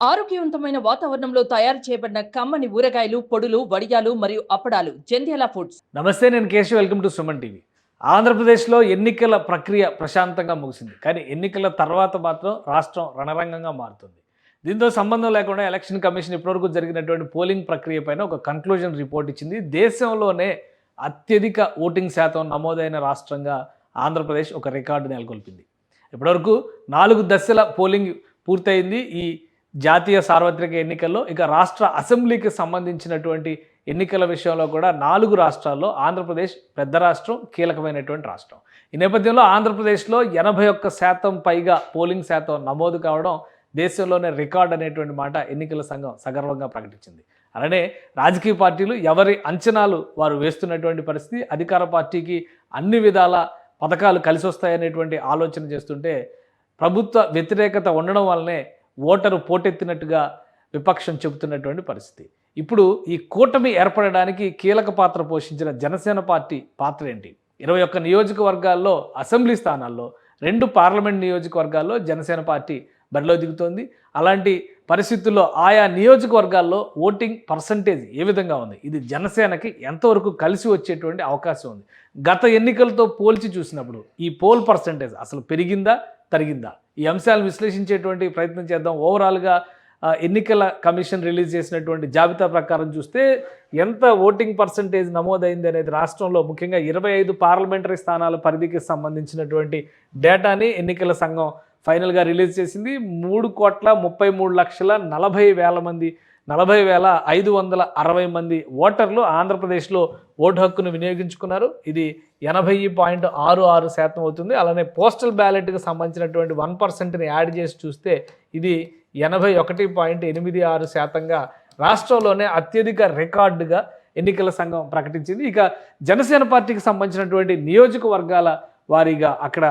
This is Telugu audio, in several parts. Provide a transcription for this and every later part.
ఆరోగ్యవంతమైన వాతావరణంలో తయారు చేయబడిన కమ్మని ఊరగాయలు, పొడులు, వడియాలు మరియు అప్పడాలు జంధ్యాల ఫుడ్స్. నమస్తే, నేను Keshav. Welcome to Suman TV. ఆంధ్రప్రదేశ్లో ఎన్నికల ప్రక్రియ ప్రశాంతంగా ముగిసింది. కానీ ఎన్నికల తర్వాత మాత్రం రాష్ట్రం రణరంగంగా మారుతుంది. దీంతో సంబంధం లేకుండా ఎలక్షన్ కమిషన్ ఇప్పటివరకు జరిగినటువంటి పోలింగ్ ప్రక్రియ పైన ఒక కన్క్లూజన్ రిపోర్ట్ ఇచ్చింది. దేశంలోనే అత్యధిక ఓటింగ్ శాతం నమోదైన రాష్ట్రంగా ఆంధ్రప్రదేశ్ ఒక రికార్డు నెలకొల్పింది. ఇప్పటివరకు 4 దశల పోలింగ్ పూర్తయింది ఈ జాతీయ సార్వత్రిక ఎన్నికల్లో. ఇక రాష్ట్ర అసెంబ్లీకి సంబంధించినటువంటి ఎన్నికల విషయంలో కూడా 4 రాష్ట్రాల్లో ఆంధ్రప్రదేశ్ పెద్ద రాష్ట్రం, కీలకమైనటువంటి రాష్ట్రం. ఈ నేపథ్యంలో ఆంధ్రప్రదేశ్లో 81% పైగా పోలింగ్ శాతం నమోదు కావడం దేశంలోనే రికార్డ్ అనేటువంటి మాట ఎన్నికల సంఘం సగర్వంగా ప్రకటించింది. అలానే రాజకీయ పార్టీలు ఎవరి అంచనాలు వారు వేస్తున్నటువంటి పరిస్థితి. అధికార పార్టీకి అన్ని విధాల పథకాలు కలిసి వస్తాయనేటువంటి ఆలోచన చేస్తుంటే ప్రభుత్వ వ్యతిరేకత ఉండడం వల్లనే ఓటరు పోటెత్తినట్టుగా విపక్షం చెబుతున్నటువంటి పరిస్థితి. ఇప్పుడు ఈ కూటమి ఏర్పడడానికి కీలక పాత్ర పోషించిన జనసేన పార్టీ పాత్ర ఏంటి? 21 నియోజకవర్గాల్లో అసెంబ్లీ స్థానాల్లో 2 పార్లమెంట్ నియోజకవర్గాల్లో జనసేన పార్టీ బరిలో దిగుతోంది. అలాంటి పరిస్థితుల్లో ఆయా నియోజకవర్గాల్లో ఓటింగ్ పర్సంటేజ్ ఏ విధంగా ఉంది? ఇది జనసేనకి ఎంతవరకు కలిసి వచ్చేటువంటి అవకాశం ఉంది? గత ఎన్నికలతో పోల్చి చూసినప్పుడు ఈ పోల్ పర్సంటేజ్ అసలు పెరిగిందా, తరిగిందా? ఈ అంశాలను విశ్లేషించేటువంటి ప్రయత్నం చేద్దాం. ఓవరాల్గా ఎన్నికల కమిషన్ రిలీజ్ చేసినటువంటి జాబితా ప్రకారం చూస్తే ఎంత ఓటింగ్ పర్సంటేజ్ నమోదైంది అనేది రాష్ట్రంలో ముఖ్యంగా 25 పార్లమెంటరీ స్థానాల పరిధికి సంబంధించినటువంటి డేటాని ఎన్నికల సంఘం ఫైనల్గా రిలీజ్ చేసింది. 3,33,40,000 మంది 40,560 మంది ఓటర్లు ఆంధ్రప్రదేశ్లో ఓటు హక్కును వినియోగించుకున్నారు. ఇది 80.66% అవుతుంది. అలానే పోస్టల్ బ్యాలెట్కి సంబంధించినటువంటి 1%ని యాడ్ చేసి చూస్తే ఇది 81.86%గా రాష్ట్రంలోనే అత్యధిక రికార్డుగా ఎన్నికల సంఘం ప్రకటించింది. ఇక జనసేన పార్టీకి సంబంధించినటువంటి నియోజకవర్గాల వారీగా అక్కడ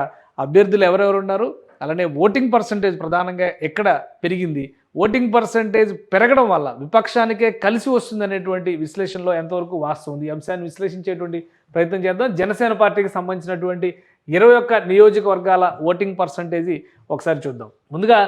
అభ్యర్థులు ఎవరెవరు ఉన్నారు, అలానే ఓటింగ్ పర్సంటేజ్ ప్రధానంగా ఎక్కడ పెరిగింది, ఓటింగ్ పర్సంటేజ్ పెరగడం వల్ల విపక్షానికే కలిసి వస్తుందనేటువంటి విశ్లేషణలో ఎంతవరకు వాస్తవం, ఈ అంశాన్ని విశ్లేషించేటువంటి ప్రయత్నం చేద్దాం. జనసేన పార్టీకి సంబంధించినటువంటి 21 నియోజకవర్గాల ఓటింగ్ పర్సంటేజ్ ఒకసారి చూద్దాం. ముందుగా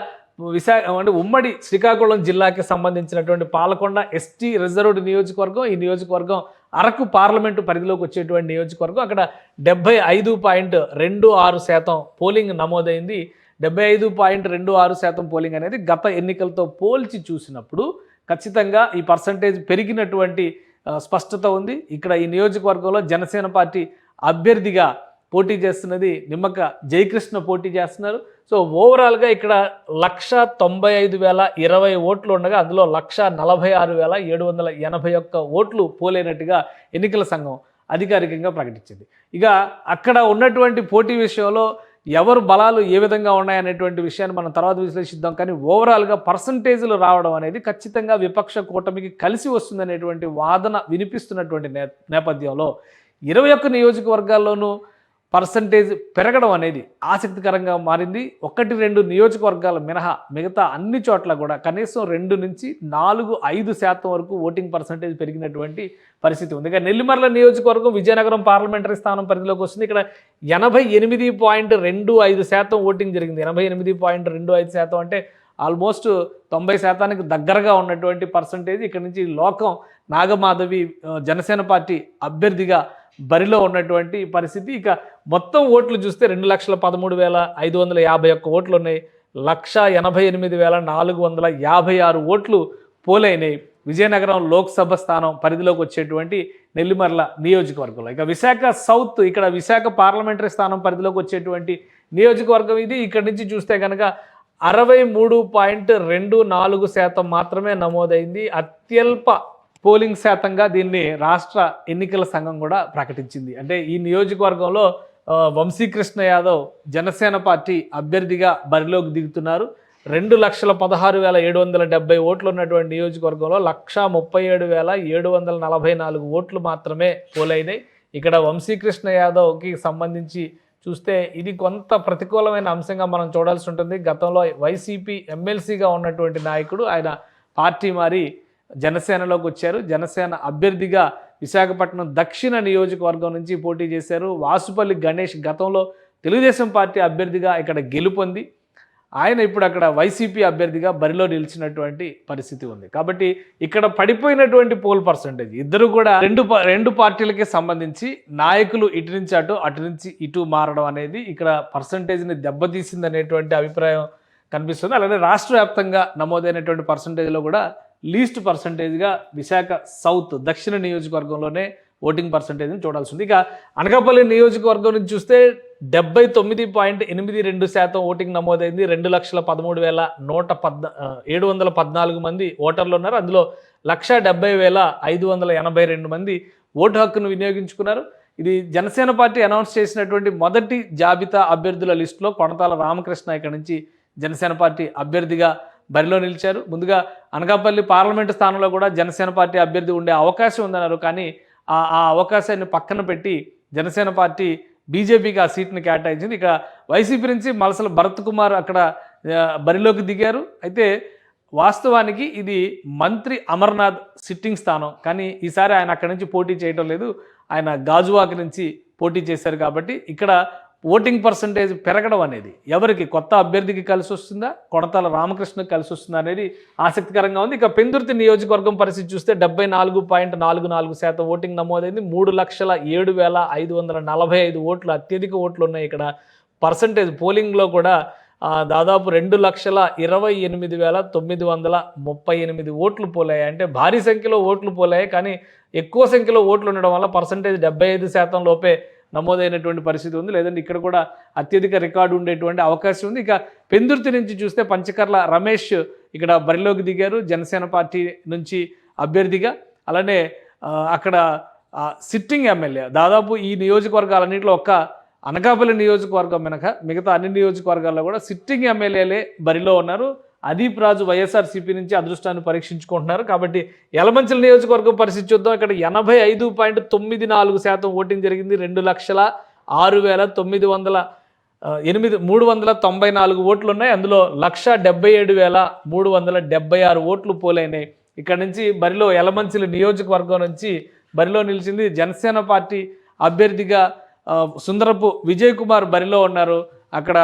అంటే ఉమ్మడి శ్రీకాకుళం జిల్లాకి సంబంధించినటువంటి పాలకొండ ఎస్టీ రిజర్వ్డ్ నియోజకవర్గం. ఈ నియోజకవర్గం అరకు పార్లమెంటు పరిధిలోకి వచ్చేటువంటి నియోజకవర్గం. అక్కడ 75.26% పోలింగ్ నమోదైంది. 75.26% పోలింగ్ అనేది గత ఎన్నికలతో పోల్చి చూసినప్పుడు ఖచ్చితంగా ఈ పర్సంటేజ్ పెరిగినటువంటి స్పష్టత ఉంది. ఇక్కడ ఈ నియోజకవర్గంలో జనసేన పార్టీ అభ్యర్థిగా పోటీ చేస్తున్నది నిమ్మక జయకృష్ణ పోటీ చేస్తున్నారు. సో ఓవరాల్గా ఇక్కడ 195,020 ఓట్లు ఉండగా అందులో 146,781 ఓట్లు పోలైనట్టుగా ఎన్నికల సంఘం అధికారికంగా ప్రకటించింది. ఇక అక్కడ ఉన్నటువంటి పోటీ విషయంలో ఎవరు బలాలు ఏ విధంగా ఉన్నాయనేటువంటి విషయాన్ని మనం తర్వాత విశ్లేషిద్దాం. కానీ ఓవరాల్గా పర్సంటేజ్లు రావడం అనేది ఖచ్చితంగా విపక్ష కూటమికి కలిసి వస్తుందనేటువంటి వాదన వినిపిస్తున్నటువంటి నేపథ్యంలో 21 నియోజకవర్గాల్లోనూ పర్సంటేజ్ పెరగడం అనేది ఆసక్తికరంగా మారింది. 1-2 నియోజకవర్గాల మినహా మిగతా అన్ని చోట్ల కూడా కనీసం 2 నుంచి 4-5% వరకు ఓటింగ్ పర్సంటేజ్ పెరిగినటువంటి పరిస్థితి ఉంది. ఇక నెల్లిమర్ల నియోజకవర్గం విజయనగరం పార్లమెంటరీ స్థానం పరిధిలోకి వస్తుంది. ఇక్కడ 88.25% ఓటింగ్ జరిగింది. 88.25% అంటే ఆల్మోస్ట్ 90%కి దగ్గరగా ఉన్నటువంటి పర్సంటేజ్. ఇక్కడ నుంచి లోకం నాగమాధవి జనసేన పార్టీ అభ్యర్థిగా బరిలో ఉన్నటువంటి పరిస్థితి. ఇక మొత్తం ఓట్లు చూస్తే 2,13,551 ఓట్లు ఉన్నాయి. 1,88,456 ఓట్లు పోలైనాయి విజయనగరం లోక్సభ స్థానం పరిధిలోకి వచ్చేటువంటి నెల్లిమర్ల నియోజకవర్గంలో. ఇక విశాఖ సౌత్, ఇక్కడ విశాఖ పార్లమెంటరీ స్థానం పరిధిలోకి వచ్చేటువంటి నియోజకవర్గం ఇది. ఇక్కడ నుంచి చూస్తే కనుక 63.24% మాత్రమే నమోదైంది. అత్యల్ప పోలింగ్ శాతంగా దీన్ని రాష్ట్ర ఎన్నికల సంఘం కూడా ప్రకటించింది. అంటే ఈ నియోజకవర్గంలో వంశీకృష్ణ యాదవ్ జనసేన పార్టీ అభ్యర్థిగా బరిలోకి దిగుతున్నారు. 2,16,770 ఓట్లు ఉన్నటువంటి నియోజకవర్గంలో 1,37,744 ఓట్లు మాత్రమే పోలైనాయి. ఇక్కడ వంశీకృష్ణ యాదవ్కి సంబంధించి చూస్తే ఇది కొంత ప్రతికూలమైన అంశంగా మనం చూడాల్సి ఉంటుంది. గతంలో వైసీపీ ఎమ్మెల్సీగా ఉన్నటువంటి నాయకుడు ఆయన పార్టీ మారి జనసేనలోకి వచ్చారు. జనసేన అభ్యర్థిగా విశాఖపట్నం దక్షిణ నియోజకవర్గం నుంచి పోటీ చేశారు. వాసుపల్లి గణేష్ గతంలో తెలుగుదేశం పార్టీ అభ్యర్థిగా ఇక్కడ గెలుపొంది ఆయన ఇప్పుడు అక్కడ వైసీపీ అభ్యర్థిగా బరిలో నిలిచినటువంటి పరిస్థితి ఉంది. కాబట్టి ఇక్కడ పడిపోయినటువంటి పోల్ పర్సంటేజ్ ఇద్దరు కూడా రెండు పార్టీలకి సంబంధించి నాయకులు ఇటు నుంచి అటు నుంచి ఇటు మారడం అనేది ఇక్కడ పర్సంటేజ్ని దెబ్బతీసింది అనేటువంటి అభిప్రాయం కనిపిస్తుంది. అలాగే రాష్ట్ర వ్యాప్తంగా నమోదైనటువంటి పర్సంటేజ్లో కూడా లీస్ట్ పర్సంటేజ్గా విశాఖ సౌత్ దక్షిణ నియోజకవర్గంలోనే ఓటింగ్ పర్సంటేజ్ని చూడాల్సి ఉంది. ఇక అనకాపల్లి నియోజకవర్గం నుంచి చూస్తే 79.82% ఓటింగ్ నమోదైంది. 2,13,714 మంది ఓటర్లు ఉన్నారు. అందులో 1,70,582 మంది ఓటు హక్కును వినియోగించుకున్నారు. ఇది జనసేన పార్టీ అనౌన్స్ చేసినటువంటి మొదటి జాబితా అభ్యర్థుల లిస్టులో కొనతాల రామకృష్ణ ఇక్కడ నుంచి జనసేన పార్టీ అభ్యర్థిగా బరిలో నిలిచారు. ముందుగా అనకాపల్లి పార్లమెంటు స్థానంలో కూడా జనసేన పార్టీ అభ్యర్థి ఉండే అవకాశం ఉందన్నారు. కానీ ఆ అవకాశాన్ని పక్కన పెట్టి జనసేన పార్టీ బీజేపీకి ఆ సీట్ని కేటాయించింది. ఇక వైసీపీ నుంచి మలసల భరత్ కుమార్ అక్కడ బరిలోకి దిగారు. అయితే వాస్తవానికి ఇది మంత్రి అమర్నాథ్ సిట్టింగ్ స్థానం, కానీ ఈసారి ఆయన అక్కడి నుంచి పోటీ చేయడం లేదు. ఆయన గాజువాక నుంచి పోటీ చేశారు. కాబట్టి ఇక్కడ ఓటింగ్ పర్సంటేజ్ పెరగడం అనేది ఎవరికి కొత్త అభ్యర్థికి కలిసి వస్తుందా, కొనతాల రామకృష్ణకి కలిసి వస్తుందా అనేది ఆసక్తికరంగా ఉంది. ఇక పెందుర్తి నియోజకవర్గం పరిస్థితి చూస్తే 74.44% ఓటింగ్ నమోదైంది. 3,07,545 ఓట్లు అత్యధిక ఓట్లు ఉన్నాయి. ఇక్కడ పర్సంటేజ్ పోలింగ్లో కూడా దాదాపు 2,28,938 ఓట్లు పోలాయి. అంటే భారీ సంఖ్యలో ఓట్లు పోలాయి. కానీ ఎక్కువ సంఖ్యలో ఓట్లు ఉండడం వల్ల పర్సంటేజ్ 75% లోపే నమోదైనటువంటి పరిస్థితి ఉంది. లేదంటే ఇక్కడ కూడా అత్యధిక రికార్డు ఉండేటువంటి అవకాశం ఉంది. ఇక పెందుర్తి నుంచి చూస్తే పంచకర్ల రమేష్ ఇక్కడ బరిలోకి దిగారు జనసేన పార్టీ నుంచి అభ్యర్థిగా. అలానే అక్కడ సిట్టింగ్ ఎమ్మెల్యే దాదాపు ఈ నియోజకవర్గాలన్నింటిలో ఒక్క అనకాపల్లి నియోజకవర్గం మిగతా అన్ని నియోజకవర్గాల్లో కూడా సిట్టింగ్ ఎమ్మెల్యేలే బరిలో ఉన్నారు. అదీప్ రాజు వైఎస్ఆర్సీపీ నుంచి అదృష్టాన్ని పరీక్షించుకుంటున్నారు. కాబట్టి యలమంచిల నియోజకవర్గం పరిస్థితి చూద్దాం. ఇక్కడ 85.94% ఓటింగ్ జరిగింది. 2,06,394 ఓట్లు ఉన్నాయి. అందులో 1,77,376 ఓట్లు పోలైనాయి. ఇక్కడ నుంచి బరిలో యలమంచిల నియోజకవర్గం నుంచి బరిలో నిలిచింది జనసేన పార్టీ అభ్యర్థిగా సుందరపు విజయ్ కుమార్ బరిలో ఉన్నారు. అక్కడ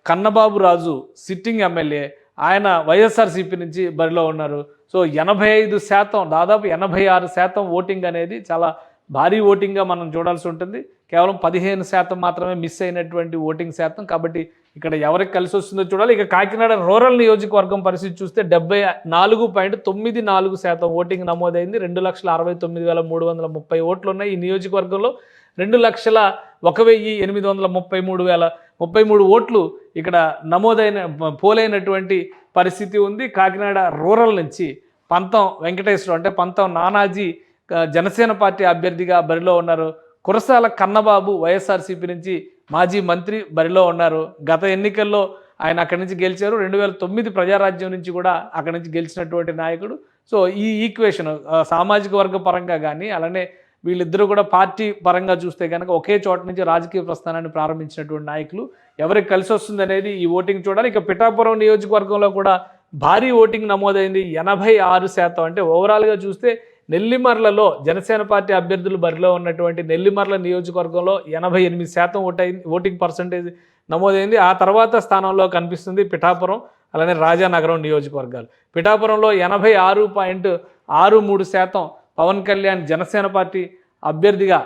కన్నబాబు రాజు సిట్టింగ్ ఎమ్మెల్యే, ఆయన వైఎస్ఆర్సీపీ నుంచి బరిలో ఉన్నారు. సో 85% దాదాపు 86% ఓటింగ్ అనేది చాలా భారీ ఓటింగ్గా మనం చూడాల్సి ఉంటుంది. కేవలం 15% మాత్రమే మిస్ అయినటువంటి ఓటింగ్ శాతం. కాబట్టి ఇక్కడ ఎవరికి కలిసి వస్తుందో చూడాలి. ఇక కాకినాడ రూరల్ నియోజకవర్గం పరిస్థితి చూస్తే 74.94% ఓటింగ్ నమోదైంది. 2,69,330 ఓట్లు ఉన్నాయి. ఈ నియోజకవర్గంలో 2,01,833 ఓట్లు ఇక్కడ పోలైనటువంటి పరిస్థితి ఉంది. కాకినాడ రూరల్ నుంచి పంతం వెంకటేశ్వర అంటే పంతం నానాజీ జనసేన పార్టీ అభ్యర్థిగా బరిలో ఉన్నారు. కురసాల కన్నబాబు వైఎస్ఆర్సీపీ నుంచి మాజీ మంత్రి బరిలో ఉన్నారు. గత ఎన్నికల్లో ఆయన అక్కడి నుంచి గెలిచారు. 2009 ప్రజారాజ్యం నుంచి కూడా అక్కడి నుంచి గెలిచినటువంటి నాయకుడు. సో ఈ ఈక్వేషన్ సామాజిక వర్గ పరంగా కానీ అలానే వీళ్ళిద్దరూ కూడా పార్టీ పరంగా చూస్తే కనుక ఒకే చోట నుంచి రాజకీయ ప్రస్థానాన్ని ప్రారంభించినటువంటి నాయకులు. ఎవరికి కలిసి వస్తుంది అనేది ఈ ఓటింగ్ చూడాలి. ఇక పిఠాపురం నియోజకవర్గంలో కూడా భారీ ఓటింగ్ నమోదైంది. 86%. అంటే ఓవరాల్గా చూస్తే నెల్లిమర్లలో జనసేన పార్టీ అభ్యర్థులు బరిలో ఉన్నటువంటి నెల్లిమర్ల నియోజకవర్గంలో 88% ఓటింగ్ పర్సంటేజ్ నమోదైంది. ఆ తర్వాత స్థానంలో కనిపిస్తుంది పిఠాపురం అలానే రాజానగరం నియోజకవర్గాలు. పిఠాపురంలో 86.63% పవన్ కళ్యాణ్ జనసేన పార్టీ అభ్యర్థిగా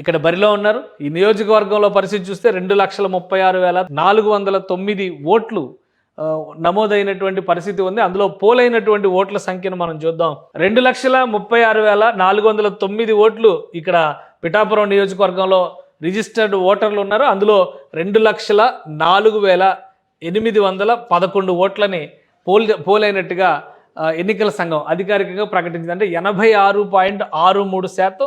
ఇక్కడ బరిలో ఉన్నారు. ఈ నియోజకవర్గంలో పరిస్థితి చూస్తే 2,36,409 ఓట్లు నమోదైనటువంటి పరిస్థితి ఉంది. అందులో పోలైనటువంటి ఓట్ల సంఖ్యను మనం చూద్దాం. 2,36,409 ఓట్లు ఇక్కడ పిఠాపురం నియోజకవర్గంలో రిజిస్టర్డ్ ఓటర్లు ఉన్నారు. అందులో 2,04,811 ఓట్లని పోలైనట్టుగా ఎన్నికల సంఘం అధికారికంగా ప్రకటించింది. అంటే 86.63%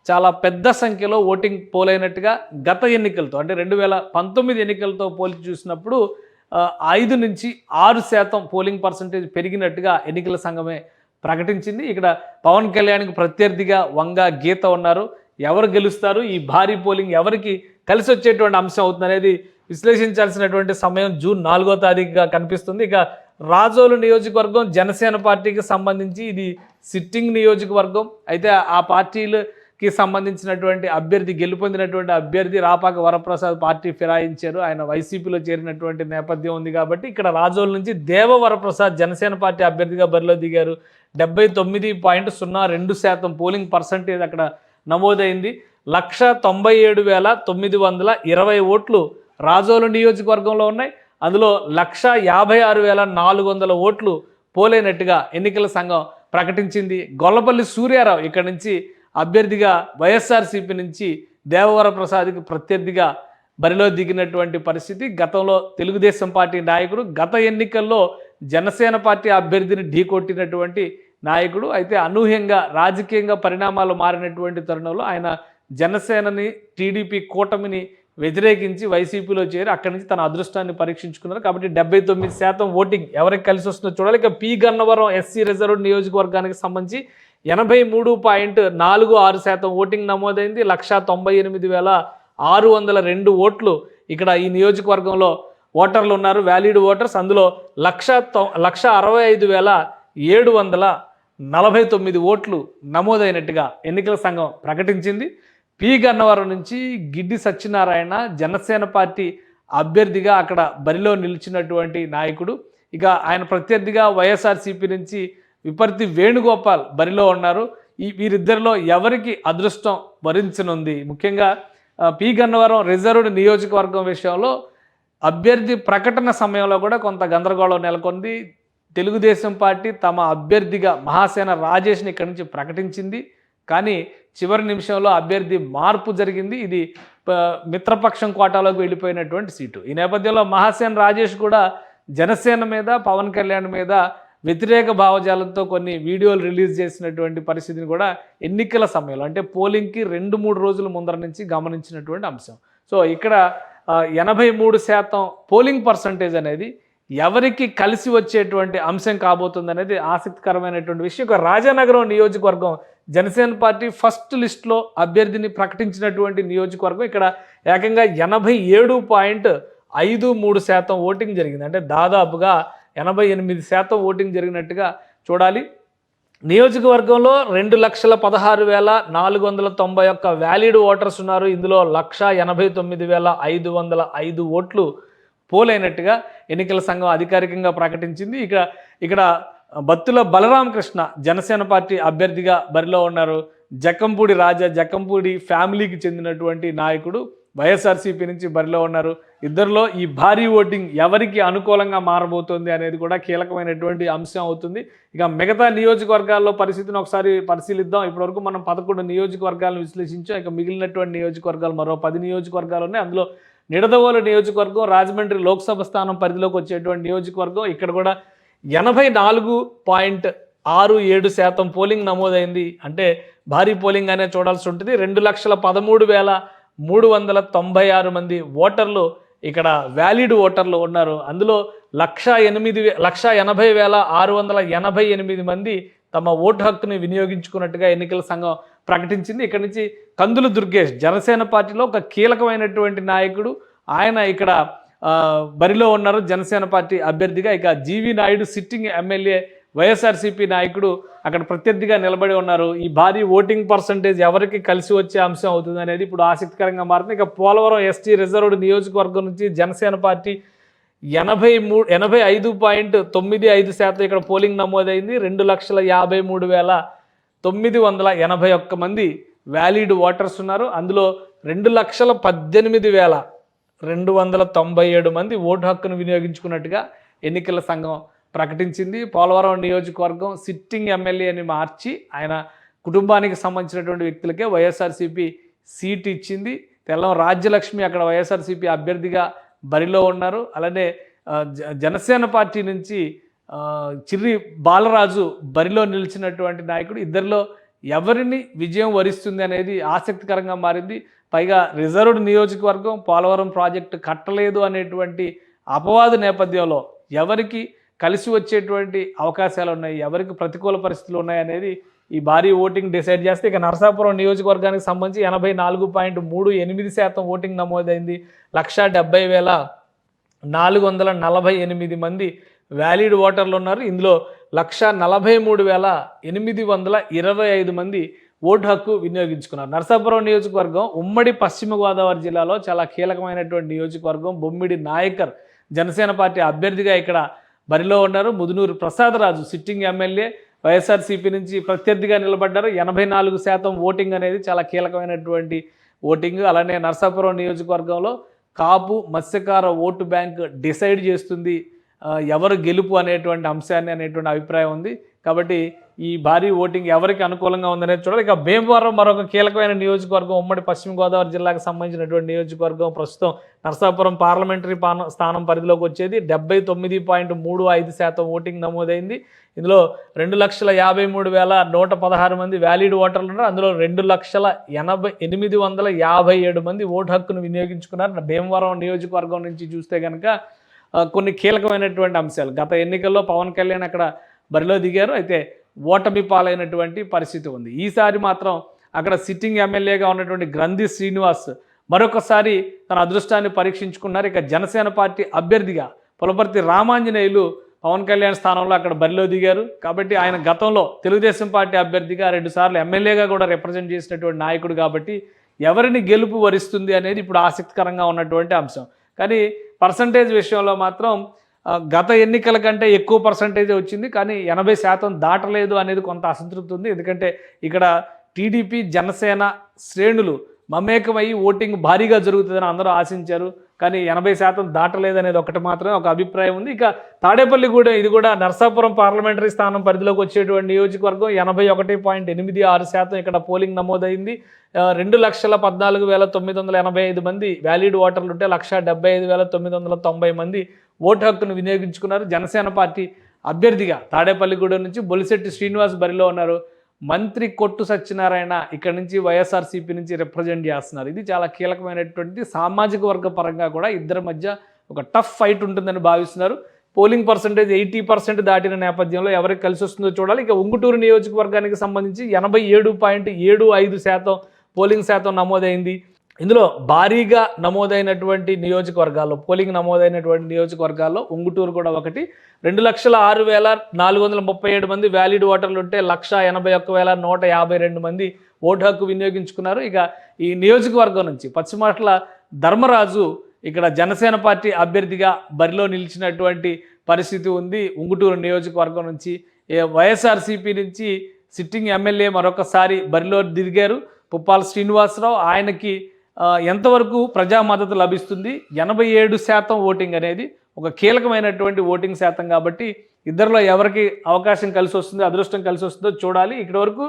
చాలా పెద్ద సంఖ్యలో ఓటింగ్ పోలైనట్టుగా గత ఎన్నికలతో అంటే 2019 ఎన్నికలతో పోల్చి చూసినప్పుడు 5 నుంచి 6% పోలింగ్ పర్సంటేజ్ పెరిగినట్టుగా ఎన్నికల సంఘమే ప్రకటించింది. ఇక్కడ పవన్ కళ్యాణ్కి ప్రత్యర్థిగా వంగ గీత ఉన్నారు. ఎవరు గెలుస్తారు, ఈ భారీ పోలింగ్ ఎవరికి కలిసి వచ్చేటువంటి అంశం అవుతుంది అనేది విశ్లేషించాల్సినటువంటి సమయం జూన్ 4వ తారీఖుగా కనిపిస్తుంది. ఇక రాజోలు నియోజకవర్గం జనసేన పార్టీకి సంబంధించి ఇది సిట్టింగ్ నియోజకవర్గం. అయితే ఆ పార్టీలు కి సంబంధించినటువంటి అభ్యర్థి గెలుపొందినటువంటి అభ్యర్థి రాపాక వరప్రసాద్ పార్టీ ఫిరాయించారు. ఆయన వైసీపీలో చేరినటువంటి నేపథ్యం ఉంది కాబట్టి ఇక్కడ రాజోలు నుంచి దేవ వరప్రసాద్ జనసేన పార్టీ అభ్యర్థిగా బరిలో దిగారు. 79.02% పోలింగ్ పర్సంటేజ్ అక్కడ నమోదైంది. 197,920 ఓట్లు రాజోలు నియోజకవర్గంలో ఉన్నాయి. అందులో 156,400 ఓట్లు పోలైనట్టుగా ఎన్నికల సంఘం ప్రకటించింది. గొల్లపల్లి సూర్యారావు ఇక్కడ నుంచి అభ్యర్థిగా వైఎస్ఆర్సీపీ నుంచి దేవవర ప్రసాద్కి ప్రత్యర్థిగా బరిలో దిగినటువంటి పరిస్థితి. గతంలో తెలుగుదేశం పార్టీ నాయకుడు, గత ఎన్నికల్లో జనసేన పార్టీ అభ్యర్థిని ఢీకొట్టినటువంటి నాయకుడు. అయితే అనూహ్యంగా రాజకీయంగా పరిణామాలు మారినటువంటి తరుణంలో ఆయన జనసేనని, టీడీపీ కూటమిని వ్యతిరేకించి వైసీపీలో చేరి అక్కడి నుంచి తన అదృష్టాన్ని పరీక్షించుకున్నారు. కాబట్టి 79% ఓటింగ్ ఎవరికి కలిసి వస్తుందో చూడాలి. ఇక పి గన్నవరం ఎస్సీ రిజర్వ్డ్ నియోజకవర్గానికి సంబంధించి 83.46% ఓటింగ్ నమోదైంది. 198,602 ఓట్లు ఇక్కడ ఈ నియోజకవర్గంలో ఓటర్లు ఉన్నారు, వ్యాలిడ్ ఓటర్స్. అందులో 165,749 ఓట్లు నమోదైనట్టుగా ఎన్నికల సంఘం ప్రకటించింది. పి గన్నవరం నుంచి గిడ్డి సత్యనారాయణ జనసేన పార్టీ అభ్యర్థిగా అక్కడ బరిలో నిలిచినటువంటి నాయకుడు. ఇక ఆయన ప్రత్యర్థిగా వైఎస్ఆర్సీపీ నుంచి విపర్తి వేణుగోపాల్ బరిలో ఉన్నారు. వీరిద్దరిలో ఎవరికి అదృష్టం వరించనుంది? ముఖ్యంగా పి గన్నవరం రిజర్వ్డ్ నియోజకవర్గం విషయంలో అభ్యర్థి ప్రకటన సమయంలో కూడా కొంత గందరగోళం నెలకొంది. తెలుగుదేశం పార్టీ తమ అభ్యర్థిగా మహాసేన రాజేష్ని ఇక్కడి నుంచి ప్రకటించింది. కానీ చివరి నిమిషంలో అభ్యర్థి మార్పు జరిగింది. ఇది మిత్రపక్షం కోటాలోకి వెళ్ళిపోయినటువంటి సీటు. ఈ నేపథ్యంలో మహాసేన రాజేష్ కూడా జనసేన మీద, పవన్ కళ్యాణ్ మీద వ్యతిరేక భావజాలంతో కొన్ని వీడియోలు రిలీజ్ చేసినటువంటి పరిస్థితిని కూడా ఎన్నికల సమయంలో అంటే పోలింగ్కి 2-3 రోజుల ముందర నుంచి గమనించినటువంటి అంశం. సో ఇక్కడ 83% పోలింగ్ పర్సంటేజ్ అనేది ఎవరికి కలిసి వచ్చేటువంటి అంశం కాబోతుంది అనేది ఆసక్తికరమైనటువంటి విషయం. ఇక రాజానగరం నియోజకవర్గం జనసేన పార్టీ ఫస్ట్ లిస్ట్లో అభ్యర్థిని ప్రకటించినటువంటి నియోజకవర్గం. ఇక్కడ ఏకంగా 87.53% ఓటింగ్ జరిగింది. అంటే దాదాపుగా 88% ఓటింగ్ జరిగినట్టుగా చూడాలి. నియోజకవర్గంలో 2,16,491 వ్యాలిడ్ ఓటర్స్ ఉన్నారు. ఇందులో 189,505 ఓట్లు పోలైనట్టుగా ఎన్నికల సంఘం అధికారికంగా ప్రకటించింది. ఇక్కడ బత్తుల బలరామకృష్ణ జనసేన పార్టీ అభ్యర్థిగా బరిలో ఉన్నారు. జక్కంపూడి రాజా, జక్కంపూడి ఫ్యామిలీకి చెందినటువంటి నాయకుడు వైఎస్ఆర్సీపీ నుంచి బరిలో ఉన్నారు. ఇద్దరిలో ఈ భారీ ఓటింగ్ ఎవరికి అనుకూలంగా మారబోతోంది అనేది కూడా కీలకమైనటువంటి అంశం అవుతుంది. ఇక మిగతా నియోజకవర్గాల్లో పరిస్థితిని ఒకసారి పరిశీలిద్దాం. ఇప్పటివరకు మనం 11 నియోజకవర్గాలను విశ్లేషించాం. ఇక మిగిలినటువంటి నియోజకవర్గాలు మరో 10 నియోజకవర్గాలు ఉన్నాయి. అందులో నిడదవోలు నియోజకవర్గం రాజమండ్రి లోక్సభ స్థానం పరిధిలోకి వచ్చేటువంటి నియోజకవర్గం. ఇక్కడ కూడా 84.67% పోలింగ్ నమోదైంది. అంటే భారీ పోలింగ్ అనే చూడాల్సి ఉంటుంది. 2,13,396 మంది ఓటర్లు ఇక్కడ వ్యాలిడ్ ఓటర్లు ఉన్నారు. అందులో 1,80,688 మంది తమ ఓటు హక్కుని వినియోగించుకున్నట్టుగా ఎన్నికల సంఘం ప్రకటించింది. ఇక్కడ నుంచి కందులు దుర్గేష్ జనసేన పార్టీలో ఒక కీలకమైనటువంటి నాయకుడు, ఆయన ఇక్కడ బరిలో ఉన్నారు జనసేన పార్టీ అభ్యర్థిగా. ఇక జీవి నాయుడు సిట్టింగ్ ఎమ్మెల్యే వైఎస్ఆర్సీపీ నాయకుడు అక్కడ ప్రత్యర్థిగా నిలబడి ఉన్నారు. ఈ భారీ ఓటింగ్ పర్సంటేజ్ ఎవరికి కలిసి వచ్చే అంశం అవుతుంది అనేది ఇప్పుడు ఆసక్తికరంగా మారుతుంది. ఇక పోలవరం ఎస్టీ రిజర్వ్డ్ నియోజకవర్గం నుంచి జనసేన పార్టీ 85.95% ఇక్కడ పోలింగ్ నమోదైంది. 2,53,981 మంది వ్యాలిడ్ ఓటర్స్ ఉన్నారు. అందులో 2,18,297 మంది ఓటు హక్కును వినియోగించుకున్నట్టుగా ఎన్నికల సంఘం ప్రకటించింది. పోలవరం నియోజకవర్గం సిట్టింగ్ ఎమ్మెల్యేని మార్చి ఆయన కుటుంబానికి సంబంధించినటువంటి వ్యక్తులకే వైఎస్ఆర్సీపీ సీట్ ఇచ్చింది. తెల్లం రాజ్యలక్ష్మి అక్కడ వైఎస్ఆర్సీపీ అభ్యర్థిగా బరిలో ఉన్నారు. అలానే జనసేన పార్టీ నుంచి చిర్రి బాలరాజు బరిలో నిలిచినటువంటి నాయకుడు. ఇద్దరిలో ఎవరిని విజయం వరిస్తుంది అనేది ఆసక్తికరంగా మారింది. పైగా రిజర్వ్డ్ నియోజకవర్గం, పోలవరం ప్రాజెక్టు కట్టలేదు అనేటువంటి అపవాదు నేపథ్యంలో ఎవరికి కలిసి వచ్చేటువంటి అవకాశాలు ఉన్నాయి, ఎవరికి ప్రతికూల పరిస్థితులు ఉన్నాయి అనేది ఈ భారీ ఓటింగ్ డిసైడ్ చేస్తే. ఇక నరసాపురం నియోజకవర్గానికి సంబంధించి 84.38% ఓటింగ్ నమోదైంది. 170,448 మంది వ్యాలిడ్ ఓటర్లు ఉన్నారు. ఇందులో 143,825 మంది ఓటు హక్కు వినియోగించుకున్నారు. నరసాపురం నియోజకవర్గం ఉమ్మడి పశ్చిమ గోదావరి జిల్లాలో చాలా కీలకమైనటువంటి నియోజకవర్గం. బొమ్మిడి నాయకర్ జనసేన పార్టీ అభ్యర్థిగా ఇక్కడ బరిలో ఉన్నారు. ముదునూరు ప్రసాదరాజు సిట్టింగ్ ఎమ్మెల్యే వైఎస్ఆర్సీపీ నుంచి ప్రత్యర్థిగా నిలబడ్డారు. 84% ఓటింగ్ అనేది చాలా కీలకమైనటువంటి ఓటింగ్. అలానే నరసాపురం నియోజకవర్గంలో కాపు మత్స్యకార ఓటు బ్యాంక్ డిసైడ్ చేస్తుంది ఎవరు గెలుపు అనేటువంటి అంశాన్ని అనేటువంటి అభిప్రాయం ఉంది. కాబట్టి ఈ భారీ ఓటింగ్ ఎవరికి అనుకూలంగా ఉందనేది చూడాలి. ఇక భీమవరం మరొక కీలకమైన నియోజకవర్గం, ఉమ్మడి పశ్చిమ గోదావరి జిల్లాకు సంబంధించినటువంటి నియోజకవర్గం. ప్రస్తుతం నరసాపురం పార్లమెంటరీ స్థానం పరిధిలోకి వచ్చేది. 79.35% ఓటింగ్ నమోదైంది. ఇందులో 2,53,116 మంది వ్యాలిడ్ ఓటర్లు ఉన్నారు. అందులో 2,80,857 మంది ఓటు హక్కును వినియోగించుకున్నారు. భీమవరం నియోజకవర్గం నుంచి చూస్తే కనుక కొన్ని కీలకమైనటువంటి అంశాలు. గత ఎన్నికల్లో పవన్ కళ్యాణ్ అక్కడ బరిలో దిగారు, అయితే ఓటమి పాలైనటువంటి పరిస్థితి ఉంది. ఈసారి మాత్రం అక్కడ సిట్టింగ్ ఎమ్మెల్యేగా ఉన్నటువంటి గ్రంథి శ్రీనివాస్ మరొకసారి తన అదృష్టాన్ని పరీక్షించుకున్నారు. ఇక జనసేన పార్టీ అభ్యర్థిగా పులపర్తి రామాంజనేయులు పవన్ కళ్యాణ్ స్థానంలో అక్కడ బరిలో దిగారు. కాబట్టి ఆయన గతంలో తెలుగుదేశం పార్టీ అభ్యర్థిగా 2 సార్లు ఎమ్మెల్యేగా కూడా రిప్రజెంట్ చేసినటువంటి నాయకుడు. కాబట్టి ఎవరిని గెలుపు వరిస్తుంది అనేది ఇప్పుడు ఆసక్తికరంగా ఉన్నటువంటి అంశం. కానీ పర్సంటేజ్ విషయంలో మాత్రం గత ఎన్నికల కంటే ఎక్కువ పర్సంటేజ్ వచ్చింది, కానీ 80% దాటలేదు అనేది కొంత అసంతృప్తి ఉంది. ఎందుకంటే ఇక్కడ టీడీపీ జనసేన శ్రేణులు మమేకమయ్యి ఓటింగ్ భారీగా జరుగుతుందని అందరూ ఆశించారు, కానీ 80% దాటలేదనేది ఒకటి మాత్రమే ఒక అభిప్రాయం ఉంది. ఇక తాడేపల్లిగూడెం, ఇది కూడా నరసాపురం పార్లమెంటరీ స్థానం పరిధిలోకి వచ్చేటువంటి నియోజకవర్గం. 81.86% ఇక్కడ పోలింగ్ నమోదైంది. 2,14,985 మంది వ్యాలిడ్ ఓటర్లు ఉంటే 1,75,990 మంది ఓటు హక్కును వినియోగించుకున్నారు. జనసేన పార్టీ అభ్యర్థిగా తాడేపల్లిగూడెం నుంచి బొలిశెట్టి శ్రీనివాస్ బరిలో ఉన్నారు. మంత్రి కొట్టు సత్యనారాయణ ఇక్కడ నుంచి వైఎస్ఆర్సీపీ నుంచి రిప్రజెంట్ చేస్తున్నారు. ఇది చాలా కీలకమైనటువంటి సామాజిక వర్గ పరంగా కూడా ఇద్దరి మధ్య ఒక టఫ్ ఫైట్ ఉంటుందని భావిస్తున్నారు. పోలింగ్ పర్సంటేజ్ 80% దాటిన నేపథ్యంలో ఎవరికి కలిసి వస్తుందో చూడాలి. ఇక ఉంగుటూరు నియోజకవర్గానికి సంబంధించి 87.75% పోలింగ్ శాతం నమోదైంది. ఇందులో భారీగా నమోదైనటువంటి నియోజకవర్గాల్లో, పోలింగ్ నమోదైనటువంటి నియోజకవర్గాల్లో ఉంగుటూరు కూడా ఒకటి. 2,06,437 మంది వ్యాలిడ్ ఓటర్లు ఉంటే 1,81,152 మంది ఓటు హక్కు వినియోగించుకున్నారు. ఇక ఈ నియోజకవర్గం నుంచి పశ్చిమాట్ల ధర్మరాజు ఇక్కడ జనసేన పార్టీ అభ్యర్థిగా బరిలో నిలిచినటువంటి పరిస్థితి ఉంది. ఉంగుటూరు నియోజకవర్గం నుంచి వైఎస్ఆర్సీపీ నుంచి సిట్టింగ్ ఎమ్మెల్యే మరొకసారి బరిలో దిగారు పుప్పాల శ్రీనివాసరావు. ఆయనకి ఎంతవరకు ప్రజా మద్దతు లభిస్తుంది? 87% ఓటింగ్ అనేది ఒక కీలకమైనటువంటి ఓటింగ్ శాతం. కాబట్టి ఇద్దరిలో ఎవరికి అవకాశం కలిసి వస్తుందో, అదృష్టం కలిసి వస్తుందో చూడాలి. ఇక్కడ వరకు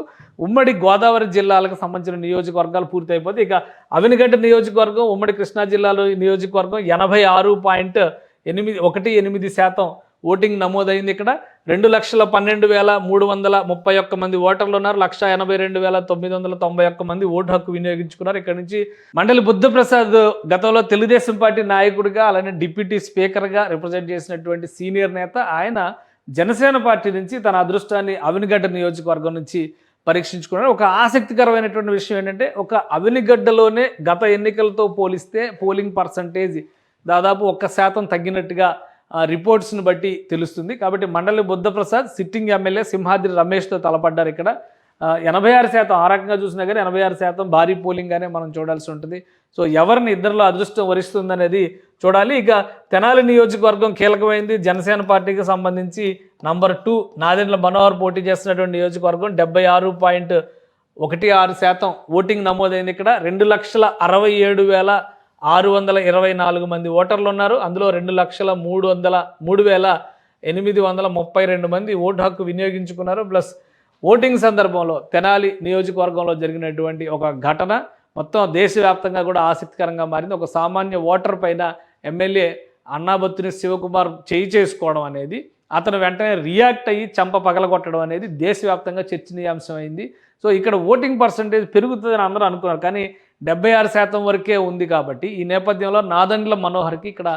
ఉమ్మడి గోదావరి జిల్లాలకు సంబంధించిన నియోజకవర్గాలు పూర్తయిపోతే, ఇక అవినిగడ్డ నియోజకవర్గం, ఉమ్మడి కృష్ణా జిల్లాలో నియోజకవర్గం 86.18% ఓటింగ్ నమోదైంది. ఇక్కడ 2,12,331 మంది ఓటర్లు ఉన్నారు. 1,82,991 మంది ఓటు హక్కు వినియోగించుకున్నారు. ఇక్కడ నుంచి మండలి బుద్ధప్రసాద్ గతంలో తెలుగుదేశం పార్టీ నాయకుడిగా, అలానే డిప్యూటీ స్పీకర్గా రిప్రజెంట్ చేసినటువంటి సీనియర్ నేత. ఆయన జనసేన పార్టీ నుంచి తన అదృష్టాన్ని అవినిగడ్డ నియోజకవర్గం నుంచి పరీక్షించుకున్నారు. ఒక ఆసక్తికరమైనటువంటి విషయం ఏంటంటే, ఒక అవినిగడ్డలోనే గత ఎన్నికలతో పోలిస్తే పోలింగ్ పర్సంటేజ్ దాదాపు 1% తగ్గినట్టుగా రిపోర్ట్స్ని బట్టి తెలుస్తుంది. కాబట్టి మండలి బుద్ధప్రసాద్ సిట్టింగ్ ఎమ్మెల్యే సింహాద్రి రమేష్తో తలపడ్డారు. ఇక్కడ 86%, ఆ రకంగా చూసినా కానీ 86% భారీ పోలింగ్గానే మనం చూడాల్సి ఉంటుంది. సో ఎవరిని ఇద్దరిలో అదృష్టం వరిస్తుందనేది చూడాలి. ఇక తెనాలి నియోజకవర్గం కీలకమైంది. జనసేన పార్టీకి సంబంధించి నంబర్ 2 నాదెండ్ల మనోహర్ పోటీ చేస్తున్నటువంటి నియోజకవర్గం. 76.16% ఓటింగ్ నమోదైంది. ఇక్కడ 2,67,624 మంది ఓటర్లు ఉన్నారు. అందులో 2,03,832 మంది ఓటు హక్కు వినియోగించుకున్నారు. ప్లస్ ఓటింగ్ సందర్భంలో తెనాలి నియోజకవర్గంలో జరిగినటువంటి ఒక ఘటన మొత్తం దేశవ్యాప్తంగా కూడా ఆసక్తికరంగా మారింది. ఒక సామాన్య ఓటర్ పైన ఎమ్మెల్యే అన్నాబత్తుని శివకుమార్ చేసుకోవడం అనేది, అతను వెంటనే రియాక్ట్ అయ్యి చంప పగలగొట్టడం అనేది దేశవ్యాప్తంగా చర్చనీయాంశమైంది. సో ఇక్కడ ఓటింగ్ పర్సంటేజ్ పెరుగుతుందని అందరూ అనుకున్నారు, కానీ 76% వరకే ఉంది. కాబట్టి ఈ నేపథ్యంలో నాదెండ్ల మనోహర్కి ఇక్కడ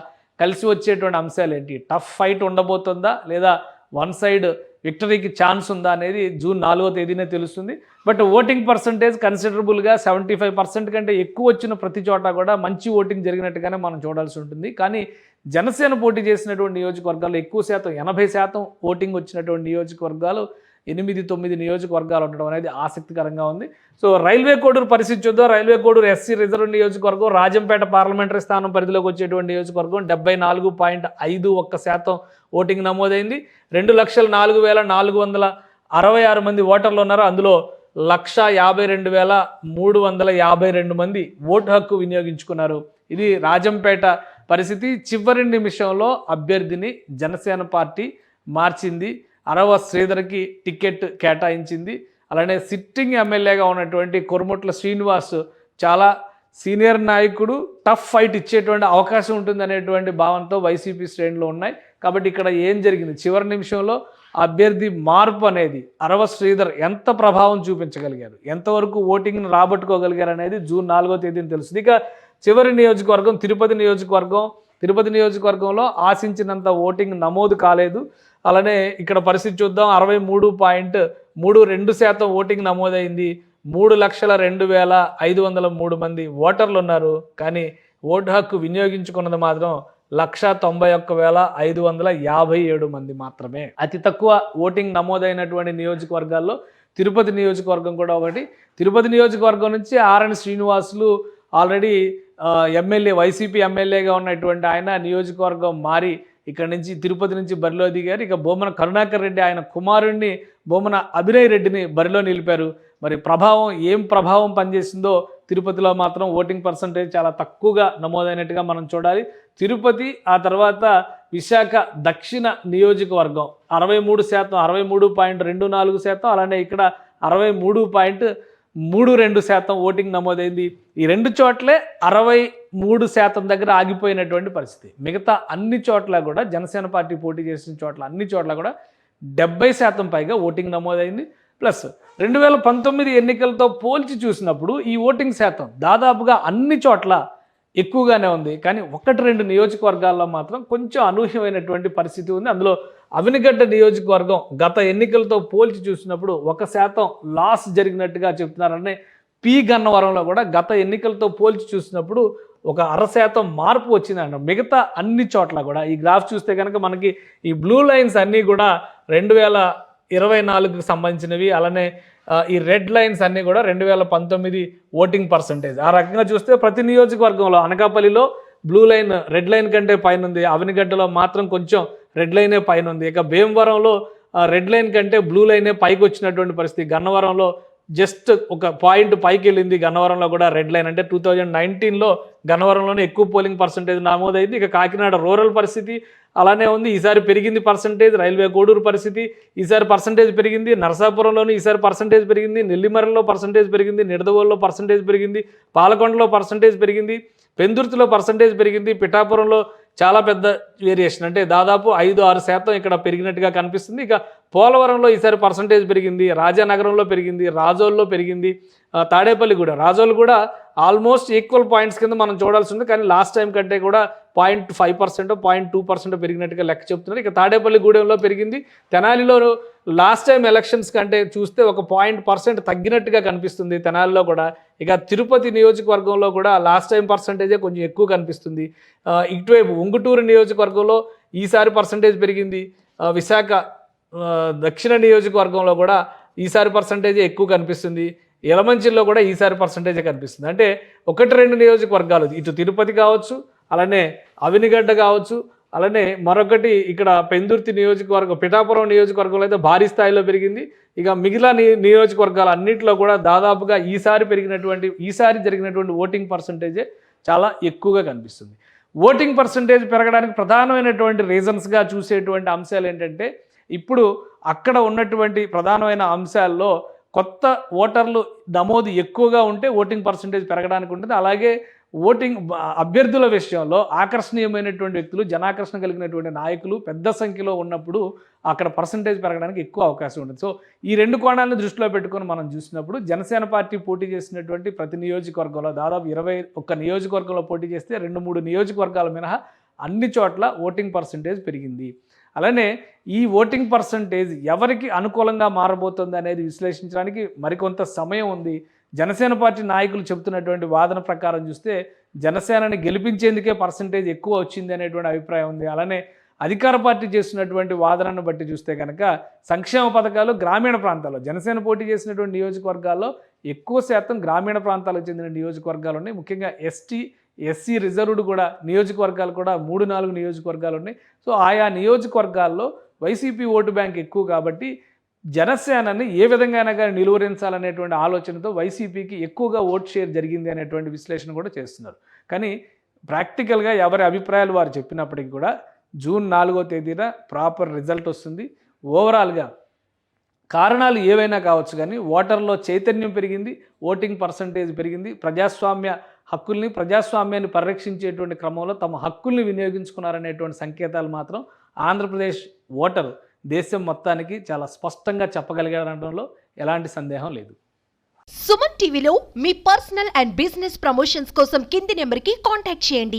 కలిసి వచ్చేటువంటి అంశాలు ఏంటి? టఫ్ ఫైట్ ఉండబోతుందా, లేదా వన్ సైడ్ విక్టరీకి ఛాన్స్ ఉందా అనేది జూన్ 4వ తేదీనే తెలుస్తుంది. బట్ ఓటింగ్ పర్సంటేజ్ కన్సిడరబుల్గా 75% కంటే ఎక్కువ వచ్చిన ప్రతి చోట కూడా మంచి ఓటింగ్ జరిగినట్టుగానే మనం చూడాల్సి ఉంటుంది. కానీ జనసేన పోటీ చేసినటువంటి నియోజకవర్గాల్లో ఎక్కువ శాతం 80% ఓటింగ్ వచ్చినటువంటి నియోజకవర్గాలు 8-9 నియోజకవర్గాలు ఉండడం అనేది ఆసక్తికరంగా ఉంది. సో రైల్వే కోడూరు పరిస్థితి చూద్దాం. రైల్వే కోడూరు ఎస్సీ రిజర్వ్ నియోజకవర్గం, రాజంపేట పార్లమెంటరీ స్థానం పరిధిలోకి వచ్చేటువంటి నియోజకవర్గం 74.51% ఓటింగ్ నమోదైంది. 2,04,466 మంది ఓటర్లు ఉన్నారు. అందులో 1,52,352 మంది ఓటు హక్కు వినియోగించుకున్నారు. ఇది రాజంపేట పరిస్థితి. చివరి నిమిషంలో అభ్యర్థిని జనసేన పార్టీ మార్చింది. అరవ శ్రీధర్కి టికెట్ కేటాయించింది. అలానే సిట్టింగ్ ఎమ్మెల్యేగా ఉన్నటువంటి కొరమొట్ల శ్రీనివాస్ చాలా సీనియర్ నాయకుడు, టఫ్ ఫైట్ ఇచ్చేటువంటి అవకాశం ఉంటుంది అనేటువంటి భావంతో వైసీపీ శ్రేణులు ఉన్నాయి. కాబట్టి ఇక్కడ ఏం జరిగింది, చివరి నిమిషంలో అభ్యర్థి మార్పు అనేది అరవ శ్రీధర్ ఎంత ప్రభావం చూపించగలిగారు, ఎంతవరకు ఓటింగ్ను రాబట్టుకోగలిగారు అనేది జూన్ 4వ తేదీన తెలుస్తుంది. ఇక చివరి నియోజకవర్గం తిరుపతి నియోజకవర్గం. తిరుపతి నియోజకవర్గంలో ఆశించినంత ఓటింగ్ నమోదు కాలేదు. అలానే ఇక్కడ పరిస్థితి చూద్దాం. 63.32% ఓటింగ్ నమోదైంది. 3,02,503 మంది ఓటర్లు ఉన్నారు. కానీ ఓటు హక్కు వినియోగించుకున్నది మాత్రం 191,557 మంది మాత్రమే. అతి తక్కువ ఓటింగ్ నమోదైనటువంటి నియోజకవర్గాల్లో తిరుపతి నియోజకవర్గం కూడా ఒకటి. తిరుపతి నియోజకవర్గం నుంచి RN Srinivasulu already MLA, YCP ఎమ్మెల్యేగా ఉన్నటువంటి ఆయన నియోజకవర్గం మారి ఇక్కడ నుంచి తిరుపతి నుంచి బరిలో దిగారు. ఇక బొమ్మన కరుణాకర్ రెడ్డి ఆయన కుమారుణ్ణి బొమ్మన అభినయ్ రెడ్డిని బరిలో నిలిపారు. మరి ఏం ప్రభావం పనిచేసిందో తిరుపతిలో మాత్రం ఓటింగ్ పర్సంటేజ్ చాలా తక్కువగా నమోదైనట్టుగా మనం చూడాలి. తిరుపతి, ఆ తర్వాత విశాఖ దక్షిణ నియోజకవర్గం 63%, 63.24%. అలానే ఇక్కడ 63.32% ఓటింగ్ నమోదైంది. ఈ రెండు చోట్లే 63% దగ్గర ఆగిపోయినటువంటి పరిస్థితి. మిగతా అన్ని చోట్ల కూడా జనసేన పార్టీ పోటీ చేసిన చోట్ల అన్ని చోట్ల కూడా 70% పైగా ఓటింగ్ నమోదైంది. ప్లస్ 2019 ఎన్నికలతో పోల్చి చూసినప్పుడు ఈ ఓటింగ్ శాతం దాదాపుగా అన్ని చోట్ల ఎక్కువగానే ఉంది. కానీ 1-2 నియోజకవర్గాల్లో మాత్రం కొంచెం అనూహ్యమైనటువంటి పరిస్థితి ఉంది. అందులో అవినిగడ్డ నియోజకవర్గం గత ఎన్నికలతో పోల్చి చూసినప్పుడు 1% లాస్ జరిగినట్టుగా చెప్తున్నారని, పి గన్నవరంలో కూడా గత ఎన్నికలతో పోల్చి చూసినప్పుడు 1/2% మార్పు వచ్చిందంట. మిగతా అన్ని చోట్ల కూడా ఈ గ్రాఫ్ చూస్తే కనుక మనకి ఈ బ్లూ లైన్స్ అన్నీ కూడా 2024కి సంబంధించినవి. అలానే ఈ రెడ్ లైన్స్ అన్నీ కూడా 2019 ఓటింగ్ పర్సంటేజ్. ఆ రకంగా చూస్తే ప్రతి నియోజకవర్గంలో అనకాపల్లిలో బ్లూ లైన్ రెడ్ లైన్ కంటే పైన ఉంది. అవినిగడ్డలో మాత్రం కొంచెం రెడ్ లైనే పైన ఉంది. ఇక భీమవరంలో రెడ్ లైన్ కంటే బ్లూ లైనే పైకి వచ్చినటువంటి పరిస్థితి. గన్నవరంలో జస్ట్ ఒక పాయింట్ పైకి వెళ్ళింది. గన్నవరంలో కూడా రెడ్ లైన్. అంటే 2019లో గన్నవరంలోనే ఎక్కువ పోలింగ్ పర్సంటేజ్ నమోదైంది. ఇక కాకినాడ రూరల్ పరిస్థితి అలానే ఉంది. ఈసారి పెరిగింది పర్సంటేజ్. రైల్వే కోడూరు పరిస్థితి ఈసారి పర్సంటేజ్ పెరిగింది. నరసాపురంలోని ఈసారి పర్సంటేజ్ పెరిగింది. నెల్లిమర్లలో పర్సంటేజ్ పెరిగింది. నిడదవోలులో పర్సంటేజ్ పెరిగింది. పాలకొండలో పర్సంటేజ్ పెరిగింది. పెందుర్తిలో పర్సంటేజ్ పెరిగింది. పిఠాపురంలో చాలా పెద్ద వేరియేషన్, అంటే దాదాపు 5-6% ఇక్కడ పెరిగినట్టుగా కనిపిస్తుంది. ఇక పోలవరంలో ఈసారి పర్సంటేజ్ పెరిగింది. రాజానగరంలో పెరిగింది. రాజోల్లో పెరిగింది. తాడేపల్లి కూడా, రాజోలు కూడా ఆల్మోస్ట్ ఈక్వల్ పాయింట్స్ కింద మనం చూడాల్సి ఉంది. కానీ లాస్ట్ టైం కంటే కూడా 0.5%, 0.2% పెరిగినట్టుగా లెక్క చెప్తున్నారు. ఇక తాడేపల్లి గూడెంలో పెరిగింది. తెనాలిలో లాస్ట్ టైం ఎలక్షన్స్ కంటే చూస్తే 1% తగ్గినట్టుగా కనిపిస్తుంది తెనాలిలో కూడా. ఇక తిరుపతి నియోజకవర్గంలో కూడా లాస్ట్ టైం పర్సంటేజే కొంచెం ఎక్కువ కనిపిస్తుంది. ఇటువైపు ఉంగుటూరు నియోజకవర్గంలో ఈసారి పర్సంటేజ్ పెరిగింది. విశాఖ దక్షిణ నియోజకవర్గంలో కూడా ఈసారి పర్సంటేజే ఎక్కువ కనిపిస్తుంది. యలమంచిలో కూడా ఈసారి పర్సంటేజే కనిపిస్తుంది. అంటే 1-2 నియోజకవర్గాలు, ఇటు తిరుపతి కావచ్చు, అలానే అవినిగడ్డ కావచ్చు, అలానే మరొకటి ఇక్కడ పెందుర్తి నియోజకవర్గం, పిఠాపురం నియోజకవర్గంలో అయితే భారీ స్థాయిలో పెరిగింది. ఇక మిగిలిన నియోజకవర్గాలు అన్నింటిలో కూడా దాదాపుగా ఈసారి జరిగినటువంటి ఓటింగ్ పర్సంటేజే చాలా ఎక్కువగా కనిపిస్తుంది. ఓటింగ్ పర్సంటేజ్ పెరగడానికి ప్రధానమైనటువంటి రీజన్స్గా చూసేటువంటి అంశాలు ఏంటంటే, ఇప్పుడు అక్కడ ఉన్నటువంటి ప్రధానమైన అంశాల్లో కొత్త ఓటర్లు నమోదు ఎక్కువగా ఉంటే ఓటింగ్ పర్సంటేజ్ పెరగడానికి ఉంటుంది. అలాగే అభ్యర్థుల విషయంలో ఆకర్షణీయమైనటువంటి వ్యక్తులు, జనాకర్షణ కలిగినటువంటి నాయకులు పెద్ద సంఖ్యలో ఉన్నప్పుడు అక్కడ పర్సంటేజ్ పెరగడానికి ఎక్కువ అవకాశం ఉంటుంది. సో ఈ 2 కోణాలను దృష్టిలో పెట్టుకొని మనం చూసినప్పుడు జనసేన పార్టీ పోటీ చేసినటువంటి ప్రతి నియోజకవర్గంలో దాదాపు 21 నియోజకవర్గంలో పోటీ చేస్తే 2-3 నియోజకవర్గాల మినహా అన్ని చోట్ల ఓటింగ్ పర్సంటేజ్ పెరిగింది. అలానే ఈ ఓటింగ్ పర్సంటేజ్ ఎవరికి అనుకూలంగా మారబోతుంది అనేది విశ్లేషించడానికి మరికొంత సమయం ఉంది. జనసేన పార్టీ నాయకులు చెబుతున్నటువంటి వాదన ప్రకారం చూస్తే జనసేనని గెలిపించేందుకే పర్సంటేజ్ ఎక్కువ వచ్చింది అనేటువంటి అభిప్రాయం ఉంది. అలానే అధికార పార్టీ చేస్తున్నటువంటి వాదనను బట్టి చూస్తే కనుక సంక్షేమ పథకాలు గ్రామీణ ప్రాంతాల్లో జనసేన పోటీ చేసినటువంటి నియోజకవర్గాల్లో ఎక్కువ శాతం గ్రామీణ ప్రాంతాలకు చెందిన నియోజకవర్గాలు ఉన్నాయి. ముఖ్యంగా ఎస్సీ రిజర్వ్డ్ కూడా నియోజకవర్గాలు కూడా 3-4 నియోజకవర్గాలు ఉన్నాయి. సో ఆయా నియోజకవర్గాల్లో వైసీపీ ఓటు బ్యాంక్ ఎక్కువ కాబట్టి జనసేనని ఏ విధంగానైనా కానీ నిలువరించాలనేటువంటి ఆలోచనతో వైసీపీకి ఎక్కువగా ఓట్ షేర్ జరిగింది అనేటువంటి విశ్లేషణ కూడా చేస్తున్నారు. కానీ ప్రాక్టికల్గా ఎవరి అభిప్రాయాలు వారు చెప్పినప్పటికీ కూడా జూన్ 4వ తేదీన ప్రాపర్ రిజల్ట్ వస్తుంది. ఓవరాల్గా కారణాలు ఏవైనా కావచ్చు కానీ ఓటర్లో చైతన్యం పెరిగింది, ఓటింగ్ పర్సంటేజ్ పెరిగింది, ప్రజాస్వామ్యాన్ని పరిరక్షించేటువంటి క్రమంలో తమ హక్కుల్ని వినియోగించుకున్నారనేటువంటి సంకేతాలు మాత్రం ఆంధ్రప్రదేశ్ ఓటరు దేశం మొత్తానికి చాలా స్పష్టంగా చెప్పగలిగారనడంలో ఎలాంటి సందేహం లేదు. సుమన్ టీవీలో మీ పర్సనల్ అండ్ బిజినెస్ ప్రమోషన్స్ కోసం కింది నెంబర్కి కాంటాక్ట్ చేయండి.